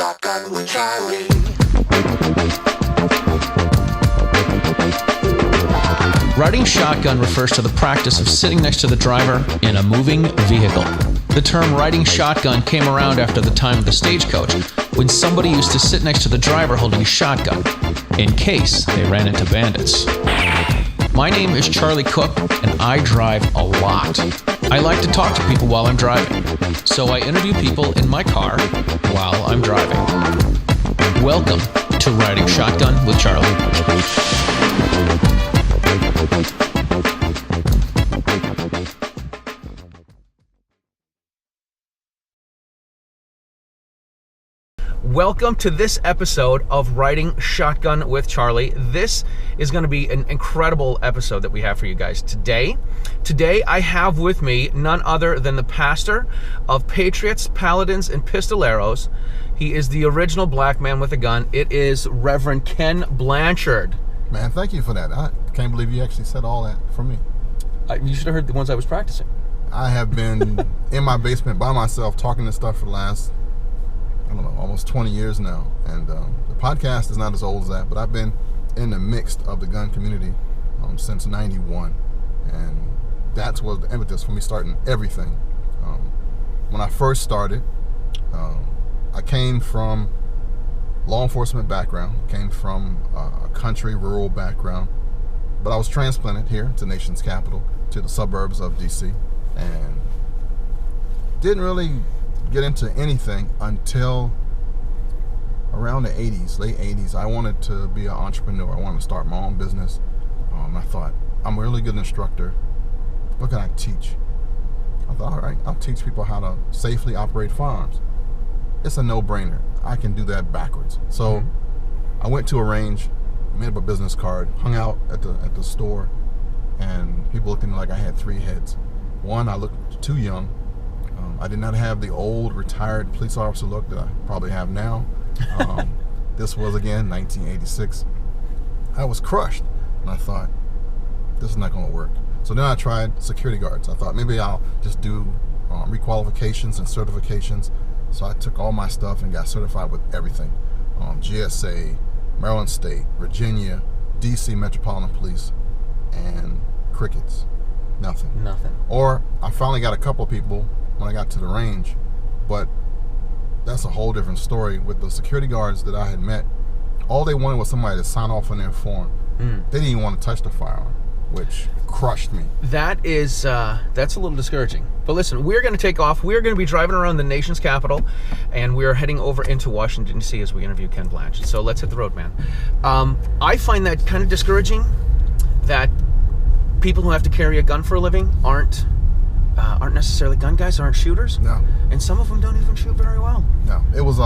Shotgun with Charlie. Riding shotgun refers to the practice of sitting next to the driver in a moving vehicle. The term riding shotgun came around after the time of the stagecoach, when somebody used to sit next to the driver holding a shotgun, in case they ran into bandits. My name is Charlie Cook, and I drive a lot. I like to talk to people while I'm driving, so I interview people in my car while I'm driving. Welcome to Riding Shotgun with Charlie. Welcome to this episode of Riding Shotgun with Charlie. This is going to be an incredible episode that we have for you guys today. Today I have with me none other than the pastor of Patriots, Paladins, and Pistoleros. He is the original black man with a gun. It is Rev Kenn Blanchard. Man, thank you for that. I can't believe you actually said all that for me. You should have heard the ones I was practicing. I have been in my basement by myself talking this stuff for the last, almost 20 years now. And the podcast is not as old as that, but I've been in the mix of the gun community since 91. And that was the impetus for me starting everything. When I first started, I came from law enforcement background, came from a country, rural background, but I was transplanted here to the nation's capital, to the suburbs of DC, and didn't really get into anything until around the 80s, late 80s. I wanted to be an entrepreneur. I wanted to start my own business. I thought, I'm a really good instructor. What can I teach? I thought, all right, I'll teach people how to safely operate firearms. It's a no-brainer. I can do that backwards. So I went to a range, made up a business card, hung out at the store, and people looked at me like I had three heads. One, I looked too young. I did not have the old retired police officer look that I probably have now. This was, again, 1986. I was crushed, and I thought, this is not going to work. So then I tried security guards. I thought maybe I'll just do requalifications and certifications. So I took all my stuff and got certified with everything. GSA, Maryland State, Virginia, DC Metropolitan Police, and crickets. Nothing. Or I finally got a couple of people when I got to the range, but that's a whole different story. With the security guards that I had met, all they wanted was somebody to sign off on their form. They didn't even want to touch the firearm, which crushed me. That's a little discouraging. But listen, we're going to take off. We're going to be driving around the nation's capital, and we're heading over into Washington, D.C. as we interview Kenn Blanchard. So let's hit the road, man. I find that kind of discouraging that people who have to carry a gun for a living aren't necessarily gun guys, aren't shooters. No. And some of them don't even shoot very well. No. It was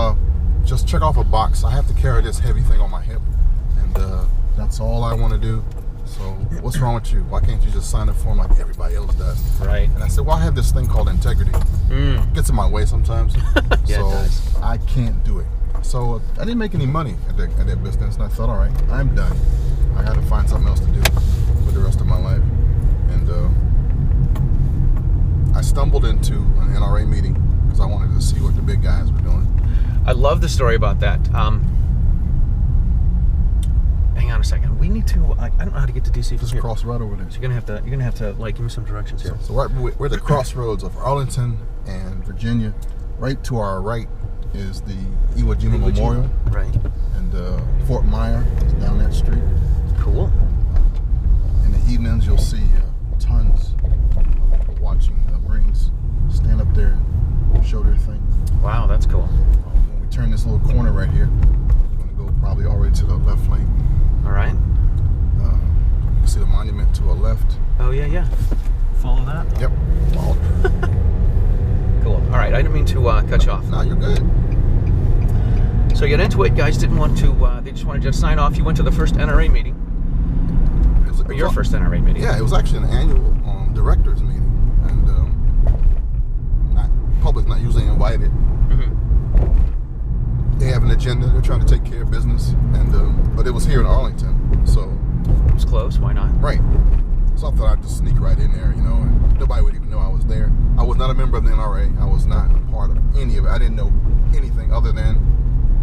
just check off a box. I have to carry this heavy thing on my hip, and that's all I want to do. So what's wrong with you? Why can't you just sign a form like everybody else does? Right. And I said, well, I have this thing called integrity. It gets in my way sometimes. Yeah, so it does. I can't do it. So I didn't make any money at that business, and I thought, all right, I'm done. I got to find something else to do with the rest of my life. And I stumbled into an NRA meeting because I wanted to see what the big guys were doing. I love the story about that. Hang on a second. We need to. I don't know how to get to DC from Just here. cross right over there. So you're gonna have to like give me some directions here. So we're at the crossroads of Arlington and Virginia. Right to our right is the Iwo Jima Memorial. Right. And Fort Myer is down that street. Cool. In the evenings, you'll see tons of watching Marines stand up there and show their thing. Wow, that's cool. When we turn this little corner right here, we're going to go probably all the way to the left lane. All right. You can see the monument to our left. Oh, yeah. Follow that? Yep. Wow. Cool. All right, I didn't mean to cut you off. No, you're good. So you got into it. Guys didn't want to, they just wanted you to sign off. You went to the first NRA meeting. Or your first NRA meeting. Yeah, it was actually an annual directors meeting. And public not usually invited. They have an agenda. They're trying to take care of business. And but it was here in Arlington. So it was close. Why not? Right. So I thought I'd just sneak right in there, and nobody would even know I was there. I was not a member of the NRA. I was not a part of any of it. I didn't know anything other than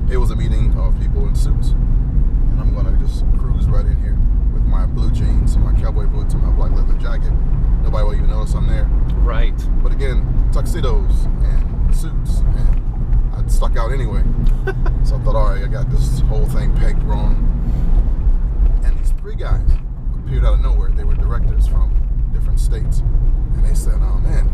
I get nobody will even notice I'm there. Right. But again, tuxedos and suits, and I stuck out anyway. So I thought, all right, I got this whole thing pegged wrong. And these three guys appeared out of nowhere. They were directors from different states, and they said, "Oh man,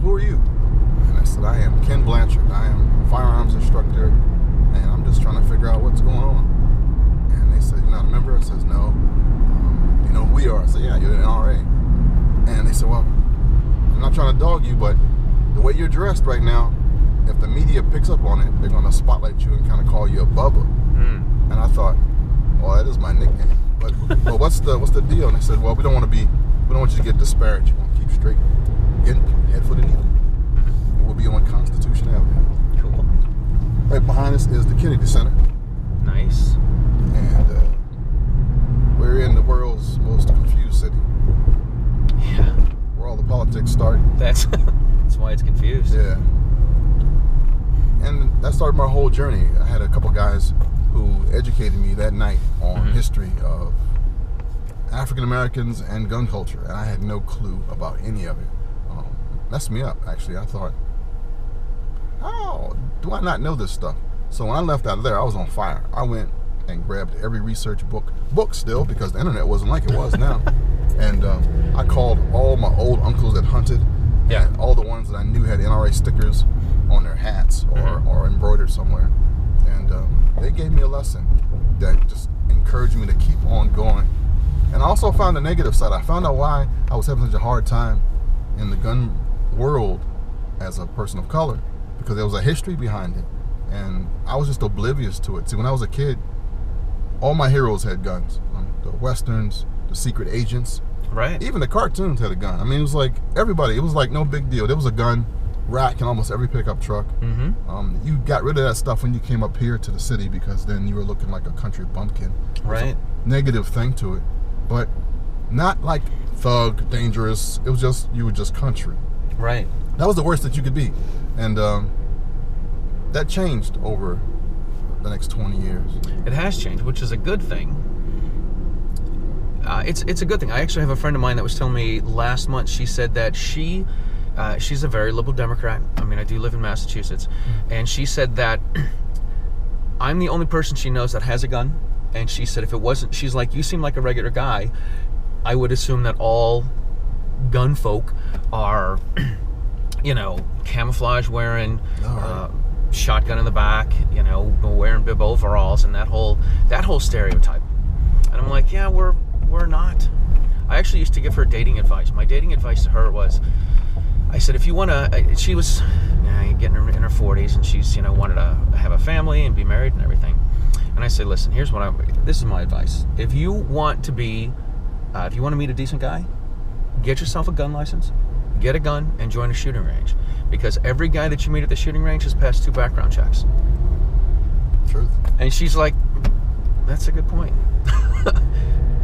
who are you?" And I said, "I am Kenn Blanchard. I am a firearms instructor, and I'm just trying to figure out what's going on." And they said, "You're not a member?" I says, "No." "You know who we are?" I said, "Yeah, you're an NRA." And they said, "Well, I'm not trying to dog you, but the way you're dressed right now, if the media picks up on it, they're going to spotlight you and kind of call you a Bubba." And I thought, well, that is my nickname. But what's the deal? And they said, well, we don't want you to get disparaged. You want to keep straight, get head for the needle. We'll be on Constitution Avenue. Cool. Right behind us is the Kennedy Center. Nice. And we're in the world's most confused city. Yeah. Where all the politics start. That's why it's confused. Yeah. And that started my whole journey. I had a couple guys who educated me that night on history of African Americans and gun culture, and I had no clue about any of it. Messed me up, actually. I thought, how do I not know this stuff? So when I left out of there, I was on fire. I went and grabbed every research book still, because the internet wasn't like it was now. And I called all my old uncles that hunted, and all the ones that I knew had NRA stickers on their hats or embroidered somewhere. And they gave me a lesson that just encouraged me to keep on going. And I also found the negative side. I found out why I was having such a hard time in the gun world as a person of color, because there was a history behind it. And I was just oblivious to it. See, when I was a kid, all my heroes had guns. The Westerns, the secret agents. Right. Even the cartoons had a gun. I mean, it was like everybody. It was like no big deal. There was a gun rack in almost every pickup truck. You got rid of that stuff when you came up here to the city, because then you were looking like a country bumpkin. Right. Negative thing to it, but not like thug, dangerous. It was just, you were just country. Right. That was the worst that you could be, and that changed over the next 20 years. It has changed, which is a good thing. It's a good thing. I actually have a friend of mine that was telling me last month. She said that she's a very liberal Democrat. I mean, I do live in Massachusetts, and she said that I'm the only person she knows that has a gun. And she said if it wasn't, she's like, you seem like a regular guy. I would assume that all gun folk are, camouflage wearing, shotgun in the back, wearing bib overalls, and that whole stereotype. And I'm like, yeah, we're not. I actually used to give her dating advice. My dating advice to her was, I said, if you want to, she was getting in her 40s, and she's wanted to have a family and be married and everything. And I say, listen, this is my advice. If you want to meet a decent guy, get yourself a gun license, get a gun, and join a shooting range. Because every guy that you meet at the shooting range has passed 2 background checks. Truth. And she's like, that's a good point.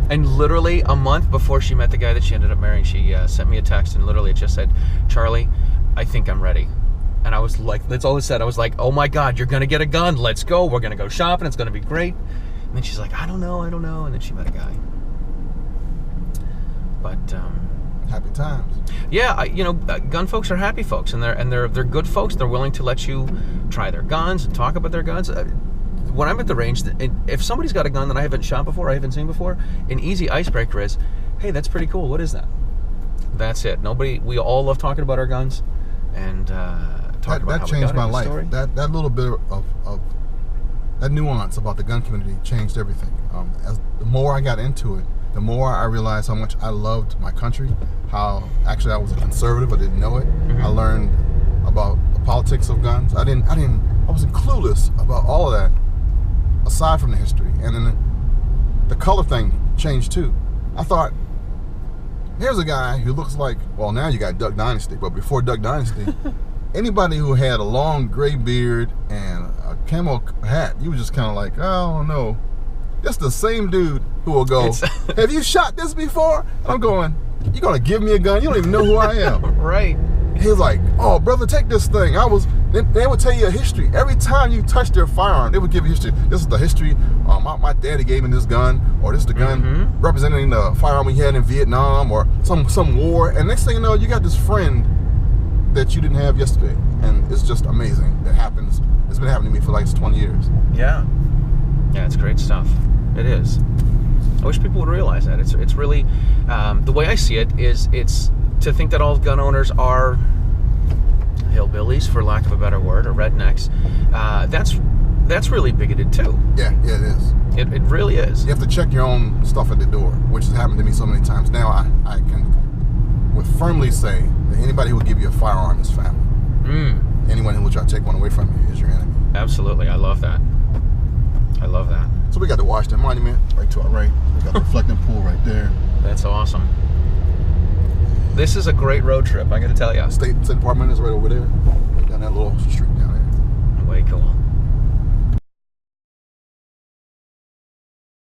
And literally a month before she met the guy that she ended up marrying, she sent me a text, and literally it just said, Charlie, I think I'm ready. And I was like, that's all it said. I was like, oh my God, you're going to get a gun. Let's go. We're going to go shopping. It's going to be great. And then she's like, I don't know. And then she met a guy. But happy times. Yeah, gun folks are happy folks, and they're good folks. They're willing to let you try their guns and talk about their guns. When I'm at the range, if somebody's got a gun that I haven't shot before, I haven't seen before, an easy icebreaker is, hey, that's pretty cool. What is that? That's it. We all love talking about our guns, and that changed my life. That little bit of that nuance about the gun community changed everything. As the more I got into it, the more I realized how much I loved my country. How actually I was a conservative, I didn't know it. I learned about the politics of guns. I wasn't clueless about all of that, aside from the history. And then the color thing changed too. I thought, here's a guy who looks like, well, now you got Duck Dynasty, but before Duck Dynasty, anybody who had a long gray beard and a camo hat, you were just kind of like, oh no. That's the same dude who will go, have you shot this before? I'm going, you're going to give me a gun? You don't even know who I am. Right. He was like, oh, brother, take this thing. I was They would tell you a history. Every time you touch their firearm, they would give you history. This is the history. My daddy gave me this gun, or this is the gun representing the firearm we had in Vietnam, or some war. And next thing you know, you got this friend that you didn't have yesterday. And it's just amazing. That happens. It's been happening to me for like 20 years. Yeah. Yeah, it's great stuff. It is. I wish people would realize that. It's really, the way I see it is, it's to think that all gun owners are hillbillies, for lack of a better word, or rednecks. That's really bigoted too. Yeah, it is. It really is. You have to check your own stuff at the door, which has happened to me so many times. Now I can with firmly say that anybody who will give you a firearm is family. Anyone who will try to take one away from you is your enemy. Absolutely. I love that. I love that. So we got the Washington Monument right to our right. We got the reflecting pool right there. That's awesome. This is a great road trip, I got to tell you. State Department is right over there. Down that little street.